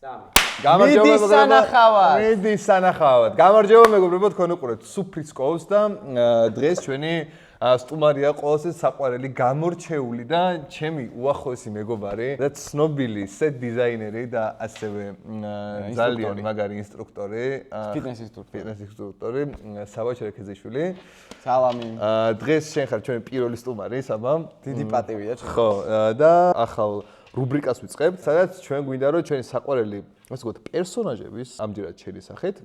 მიდის სანახავად. გამარჯობა მეგობრებო, თქვენ უყურებთ სუფრისკოვს და დღეს ჩვენი სტუმარია ყოველთვის საყვარელი გამორჩეული და ჩემი უახლოესი მეგობარი და ცნობილი სეტ დიზაინერი და ასევე ძალიან მაგარი ინსტრუქტორი, ფიტნეს ინსტრუქტორი საბა ჩერქეზიშვილი. სალამი. დღეს შენ ხარ ჩვენი პირველი სტუმარი, საბა. დიდი პატივია ჩვენ. ხო, და ახალ რუბრიკას ვიწყებთ, სადაც ჩვენ გვინდა რომ ჩვენი საყვარელი, ასე ვთქვათ, პერსონაჟების ამჯერად შედისახეთ.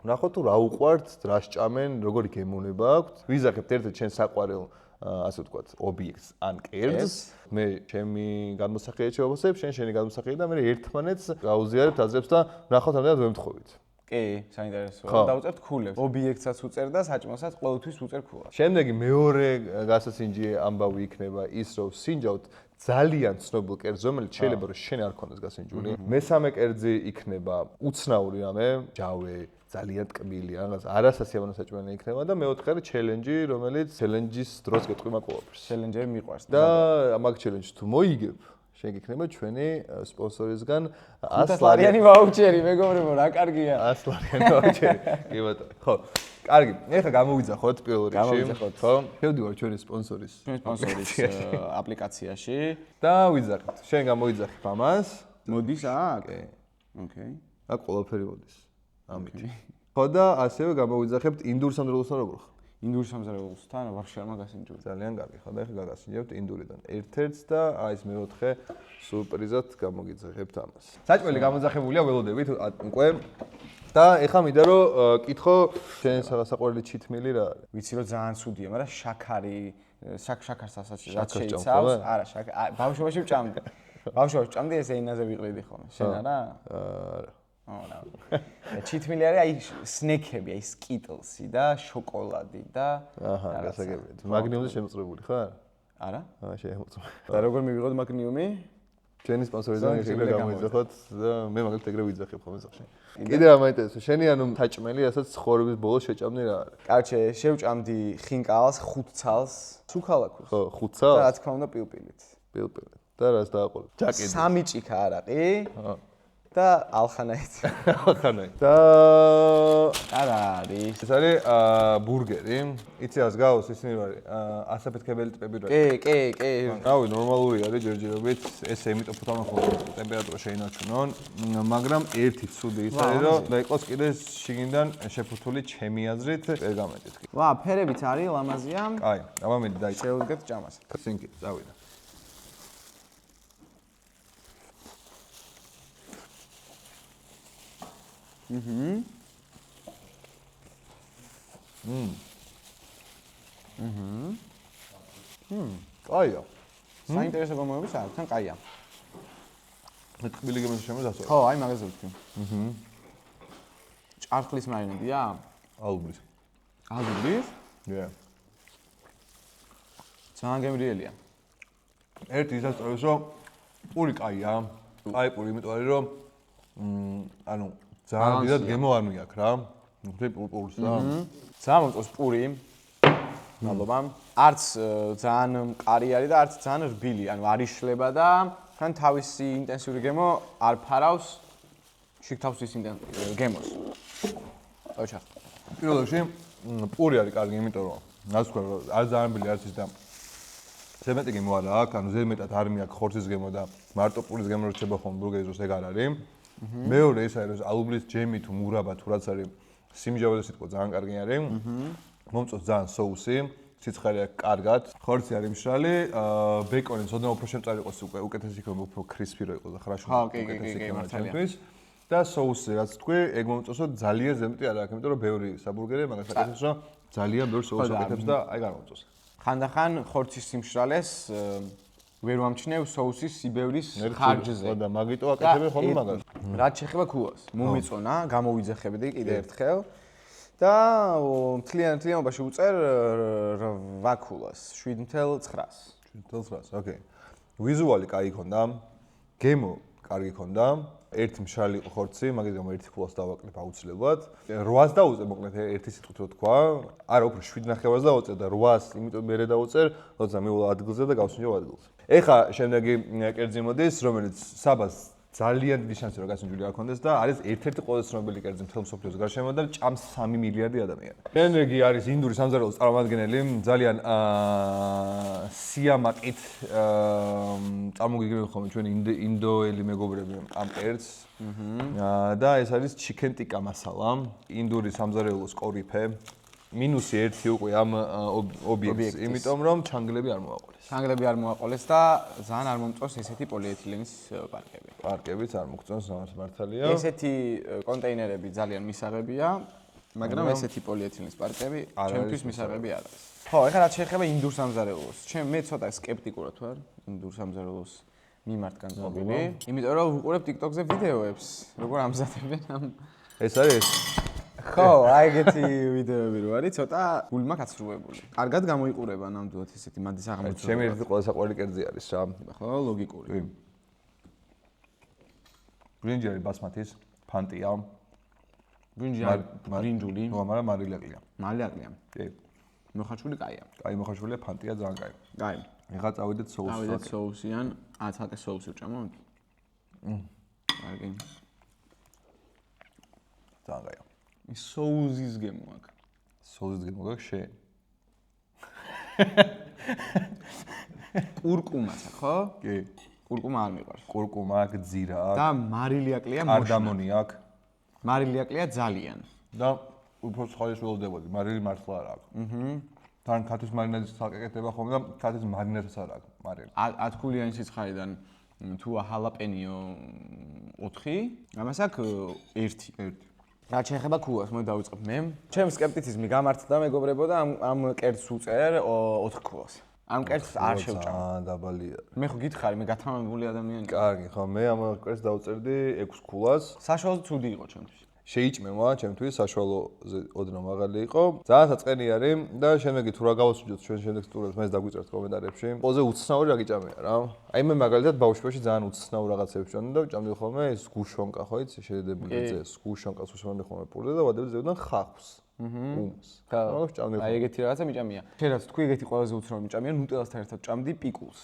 ვნახოთ თუ რა უყვართ, რა სჭამენ, როგორი გემოვნება აქვთ. ვიზახებთ ერთ-ერთ ჩვენ საყვარელ, ასე ვთქვათ, ობიექტს ან კერძს. მე ჩემი გადმოსახედით შევავსებ, შენი გადმოსახედით და მე ერთმანეთს გავუზიარებთ აზრებს და ვნახოთ ამდენად ვემთხოვით. კი, საინტერესოა. დავუწერთ ქულებს. ობიექტსაც უწერ და საჭმელსაც ყოველთვის უწერ ქულას. შემდეგი მეორე გასასინჯი ამბავი იქნება ის, რომ სინჯავთ ძალიან ცნობილ კერძს, რომელიც შეიძლება რომ შენ არ ქონდეს გასინჯული. მესამე კერძი იქნება უცნაური რამე, ჯავე, ძალიან ტკბილი, რაღაც არასასიამოვნო საჭმელი იქნება და მეოთხე ჩელენჯი, რომელიც ჩელენჯის დროს გეტყვი მაგ ყველაფერს. ჩელენჯები მიყვარს. და მაგ ჩელენჯს თუ მოიგებ, შენ გიქნება ჩვენი სპონსორისგან 100 ლარიანი ვაუჩერი, მეგობრებო, რა კარგია. 100 ლარიანი ვაუჩერი. კი ბატონო. ხო. კარგი, ეხლა გამოვიძახოთ პირველ რიგში, ხო? შევდივარ ჩვენი სპონსორის აპლიკაციაში და ვიძახით. შენ გამოიძახებ ამას. მოდის აქ? ოკეი. აქ ყველაფერი მოდის. ამით. ხო და ასევე გამოვიძახებთ ინდურ სამზარეულოსთან როგორ ხარ? ინდურ სამზარეულოსთან ვაფშე არ მაგასინჯული. ძალიან კარგი, ხო და ეხლა გაგასინჯებთ ინდურიდან ერთ-ერთს და აი ეს მეოთხე სურპრიზად გამოგიძახებთ ამას. საჭმელი გამოძახებულია, ველოდებით უკვე. და ეხლა მინდა რომ კითხო შენ საყვარელი ჩითმილი რა არის? ვიცი რომ ძალიან ცუდია, მაგრამ შაქარი, შაქარს ასაც რაც შეიცავს, არა, ბავშვობაში ვჭამდი. ბავშვობაში ვჭამდი ეს ენაზე ვიყრიდი ხოლმე. შენ არა? არა. ჩითმილი არის აი სნექები, აი სკიტლსი და შოკოლადი და აჰა, გასაგებია. მაგნიუმზე შემოწმებული ხარ? არა? აა, შემოწმებული. და როგორ მივიღოთ მაგნიუმი? ჩვენი სპონსორიდან ეგრე გამოიძახოთ და მე მაგალითად ეგრე ვიძახებ ხოლმე სახში. კიდე რა მაინტერესებს? შენი ანუ საჭმელი, რასაც ცხოვრების ბოლოს შეჭამდი რა არის? კარჩე, შევჭამდი ხინკალს, ხუთცალს, სუქალაკურს. ხო, ხუთცალს? და რა თქმა უნდა პილპილით. პილპილით. და რას დააყოლე? ჯაკეტი. სამი ჭიქა არაყი. და ალხანაით. ალხანაით. და არა არის. ეს არის ბურგერი. იცი რას გავს ისინი არის ასაფეთქებელი ტიპები რა. კი. რავი, ნორმალური არის ჯერჯერობით. ესე იმიტომ ფუთავენ ხოლმე ტემპერატურა შეინარჩუნონ, მაგრამ ერთი ცუდი ის არის, რომ და იყოს კიდე შიგნიდან შეფუთული ჩემი აზრით პერგამენტით. ვა, ფერებიც არის ლამაზია. აი, აბა მე დაიწყე. შევუდგეთ ჭამას. სინკი, წავიდა. კაია. საინტერესო გამოვების არ თან კაია. მე ტკბილი გემოს შემოძასო. ხო, აი მაგაზე ვთქვი. ჭარხლის მარინადია? ალბის. ალბის? დიახ. ძალიან გემრიელია. ერთი ისაც წავეს რომ პური კაია. კაი პური, იმიტომ არის რომ ანუ ძალიან დიდად გემო არ მიაქვს რა. ნუ პურს რა. ძალიან მომწონს პური. მადლობა. არც ძალიან მყარი არის და არც ძალიან რბილი, ანუ არ იშლება და თან თავისი ინტენსიური გემო არ ფარავს შიგთავის გემოს. ოჩა. პირველ რიგში პური არის კარგი, იმიტომ რომ რაც ვქვა, არ ძალიან რბილი არც ის და ზემეტი გემო არა აქვს, ანუ ზემეტად არ მიაქვს ხორცის გემო და მარტო პურის გემო რჩება ხოლმე ბურგერის დროს ეგ არ არის. მეორე ის არის რომ ალუბლის ჯემი თუ მურაბა თუ რაც არის სიმჟავე და სიტყვა ძალიან კარგი არის. მომწონს ძალიან соуსი, სიცხარე აქვს კარგად, ხორცი არის მშრალი, ბეკონი ზოდნა უფრო შემწარი იყოს უკეთესი იქნება, უფრო კრისპი რო იყოს და ხრაშული უკეთესი იქნება ჩემთვის. და соуსი რაც თქვი, ეგ მომწონსო ძალიან ზემტი არ აქვს, იმიტომ რომ ბევრი საბურგერი მაგას აკეთებს, რომ ძალიან ბევრ соуს აკეთებს და აი გამომწონს. ხანდახან ხორცის სიმშრალეს ვერ ვამჩნევ соуსის სიბევრის ხარჯზე. და მაგიტო აკეთებენ ხოლმე მაგას. რაც შეხება ქუას, მომეწონა, გამოვიძახებდი კიდე ერთხელ და მთლიანობაში უწერ 8 ქულას, 7.9-ს. 7.9-ს, ოკეი. ვიზუალი კაი ქონდა, გემო კარგი ქონდა, ერთი მშრალი იყო ხორცი, მაგის გამო ერთი ქულას დავაკლებ აუცილებლად. 8-ს დაუწერ, მოკლედ ერთი სიტყვით რო თქვა. არა, უფრო 7.5-ს დაუწერ და 8-ს, იმიტომ მერე დაუწერ, როცა მივალ ადგილზე და გავსინჯავ ადგილზე. ეხა შემდეგი კერძი მოდის, რომელიც საბას ძალიან დიდი შანსი რომ გასინჯული არ ქონდეს და არის ერთ-ერთი ყველაზე ცნობილი კერძი მთელ მსოფლიოს გარშემო და ჭამს 3 მილიარდი ადამიანი. ენერგი არის ინდური სამზარეულოს წარმომადგენელი, ძალიან სიამაყით წარმოგიდგენთ ხოლმე ჩვენ ინდოელი მეგობრები ამ კერძს. და ეს არის chicken tikka masala, ინდური სამზარეულოს კორიფე. -1 უკვე ამ ობიექტს, იმიტომ რომ ჩანგლები არ მოაყოლეს. ჩანგლები არ მოაყოლეს და ძალიან არ მომწონს ესეთი პოლიეთილენის პარკები. პარკებიც არ მოგწონს, ამას მართალია. ესეთი კონტეინერები ძალიან მისაღებია, მაგრამ ესეთი პოლიეთილენის პარკები ჩემთვის მისაღები არ არის. ხო, ეხლა რაც შეეხება ინდურ სამზარეულოს, მე ცოტა სკეპტიკურად ვარ ინდურ სამზარეულოს მიმართ განწყობილი, იმიტომ რომ ვუყურებ TikTok-ზე ვიდეოებს, როგორ ამზადებენ ამ ეს არის ხო, აი ეგეთი ვიდეოები რო არის, ცოტა გულმა გაცრუებული. კარგად გამოიყურება ნამდვილად ესეთი მანდის აღმოჩენა. ჩემი ერთი ყველაზე საყვარელი კერძი არის რა. ხო, ლოგიკური. ბრინჯი ბასმათის, ფანტია. ბრინჯული. ნუ, მაგრამ მარილაკია. მარილაკია. კი. მოხაჩული კაია. კაი მოხაჩულია, ფანტია ძალიან კაი. კაი. ეხლა წავიდეთ соуსს. წავიდეთ соусიან, ცალკე соуსი ვჭამოთ. კარგი. ძალიან კაია. ის соуზის გემო აქვს. соуზის გემო აქვს შენ. კურკუმაც აქვს, ხო? კი. კურკუმა არ მიყვარს. კურკუმა აქვს, ძირა აქვს. და მარილაკლია კარდამონი აქვს. მარილაკლია ძალიან. და უფრო სხვადასხვა ველოდებოდი, მარილი მართლა არ აქვს. თან ქათის მარინადის საკეკეთება ხოლმე და ქათის მარინადაც არ აქვს მარილი. 10 ქულიანი სიცხარიდან თუ ჰალაპენიო 4, ამას აქვს 1. რაც შეეხება ქუას, მოდი დავიწყებ მე. ჩემს სკეპტიციზმი გამართლდა მეგობრებო და ამ კერძს უწერ 4 ქუას. ამ კერძს არ შევჭამ. დაბალია. მე ხო გითხარი, მე გათამამებული ადამიანი. კარგი, ხო, მე ამ კერძს დავწერდი 6 ქულას. საშუალო ცუდი იყო ჩემთვის. შეიჭმევა ჩემთვის საშუალოზე ოდნავ მაღალი იყო. ძალიან საწყენი არის და შემდეგი თუ რა გავასუჯოთ ჩვენ შემდეგ სტუდიას მე დაგვიწერთ კომენტარებში. ყველაზე უცნაური რა გიჭამია რა. აი მე მაგალითად ბავშვობაში ძალიან უცნაურ რაღაცებს ვჭამდი და ვჭამდი ხოლმე ეს გუშონკა ხო იცი შედედებული ძეს გუშონკას ვჭამდი ხოლმე პურზე და ვადები ზევდან ხახვს. უმს. ხო, ვჭამდი. აი ეგეთი რაღაცა მიჭამია. შენ რაც თქვი ეგეთი ყველაზე უცნაური მიჭამია, ნუტელასთან ერთად ვჭამდი პიკულს.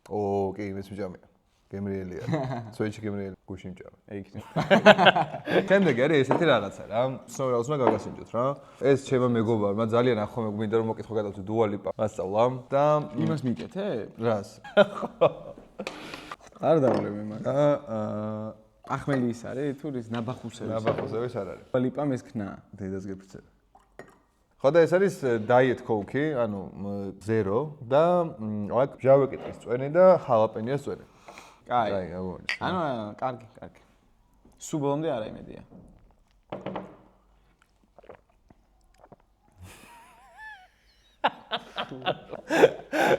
ო, კი, იმის მიჭამია. გემრიელია. სვეჩი გემრიელი გუში მჭამე. ეგ. შემდეგ არის ესეთი რაღაცა რა. ცნობილს უნდა გაგასინჯოთ რა. ეს ჩემო მეგობარმა ძალიან ახლა მეგვინდა რომ მოკითხო გადავწი დუალიპა მასწავლა და იმას მიკეთე? რას? არ დავლები მაგ. ახმელი ის არის თუ ის ნაბახუსების. ნაბახუსების არ არის. დუალიპა მესქნა. დედას გეფიცერე. ხო და ეს არის დაიეტ კოუკი, ანუ ზერო და აქ ჟავეკიტრის წვენი და ჰალაპენიოს წვენი. კაი. აგონი. ანუ კარგი. სულ ბოლომდე არა იმედია.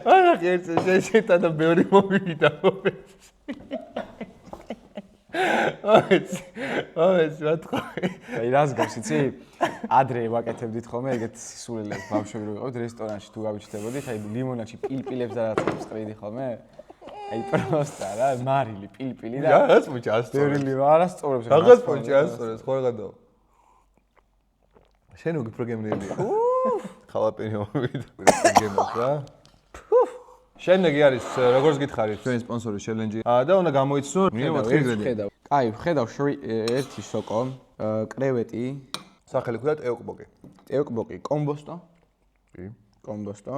არა, შეიძლება და ბევრი მომივიდა. ოღონდ ვატყო. აი რას გავს იცი? ადრე ვაკეთებდით ხოლმე ეგეთ სისულელებს ბავშვები რო იყავით რესტორანში თუ გავიჩნდებოდით, აი ლიმონადში პილპილებს და რაღაცებს ყრიდი ხოლმე. აი პროსტა რა, მარილი, პილპილი და რაღაც მოჭი ასწორებს. ბევრი ლიმონი არასწორებს. რაღაც მოჭი ასწორებს, ხო გადაო. შენ უკვე პროგრამერია. ხალაპენიო მოვიდა. გემოს რა. შემდეგი არის როგორც გითხარით ჩვენ სპონსორი ჩელენჯი. და უნდა გამოიცნო მე ხედავ. კაი, ხედავ ერთი სოკო, კრევეტი, სახელი ქვია ტეოკბოკი. ტეოკბოკი, კომბოსტო. კი. კომბოსტო.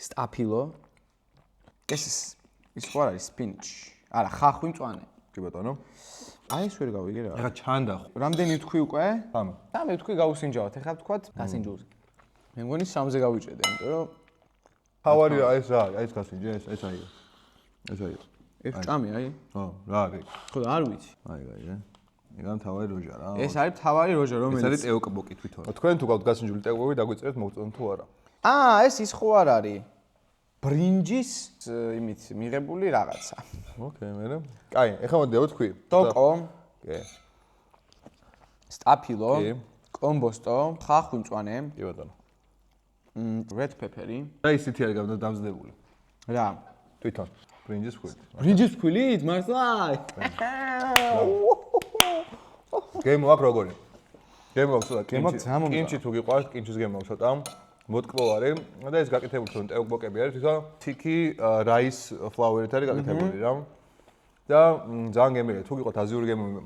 სტაფილო. ეს ხო არის სპინიჩი. არა, ხახვი მწვანე. კი ბატონო. აი ეს ვერ გავიგე რა. ეხა ჩანდა ხო? რამდენი თქვი უკვე? 3. 3 თქვი გავუსინჯავთ. ეხლა ვთქვათ გასინჯულზე. მე მგონი 3-ზე გავიჭედე, იმიტომ რომ თავარი აი ეს რა, აი ეს გასინჯე, ეს აი. ეს აი. ეს ჭამი აი. ხო, რა არის? ხო და არ ვიცი. აი, ეგან თავარი როჟა რა. ეს არის თავარი როჟა, ეს რომელიც არის ტეოკბოკი თვითონ. თქვენ თუ გაქვთ გასინჯული ტეოკბოკი, დაგვიწერეთ მოგწონთ თუ არა. ეს ის ხო არ არის? ბრინჯის იმით მიღებული რაღაცა. ოკეი, მერე. კაი, ეხლა მოდი დავთქვი. ტოკო. კი. სტაფილო. კი. კომბოსტო, ხახვი მწვანე. კი ბატონო. red pepper-ი. და ისეთი არის დამზადებული. რა? თვითონ ბრინჯის ფქვით. ბრინჯის ფქვილით მართლა? გემო აქვს როგორი? გემო აქვს ცოტა კინჩი თუ გიყვარს, კინჩის გემო აქვს ცოტა. მოტკბოვარი და ეს გაკეთებული თვითონ ტეოკბოკები არის თვითონ თიკი რაის ფლაუერით არის გაკეთებული რა. და ძალიან გემრიელია. თუ გიყოთ აზიური გემები,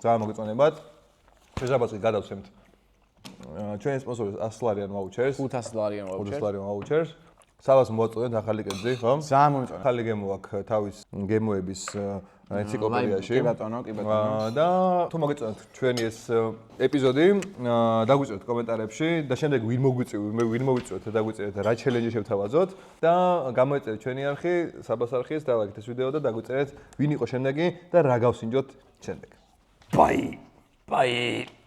ძალიან მოგეწონებათ. შესაბამისად გადავცემთ ჩვენი სპონსორის 100 ლარიან ვაუჩერს. 500 ლარიან ვაუჩერს. 500 ლარიან ვაუჩერს. სადაც მოაწოდეთ ახალი კერძი, ხო? ძალიან მომწონს. ახალი გემო აქვს თავის გემოების ენციკლოპედიაში. კი ბატონო. და თუ მოგეწონათ ჩვენი ეს ეპიზოდი, დაგვიწევთ კომენტარებში და შემდეგ ვინ მოგვიწევთ, დაგვიწერეთ რა ჩელენჯი შევთავაზოთ და გამოეწერეთ ჩვენი არხი, საბას არხის და ლაიქეთ ეს ვიდეო და დაგვიწერეთ ვინ იყო შემდეგი და რა გავსინჯოთ შემდეგ. Bye.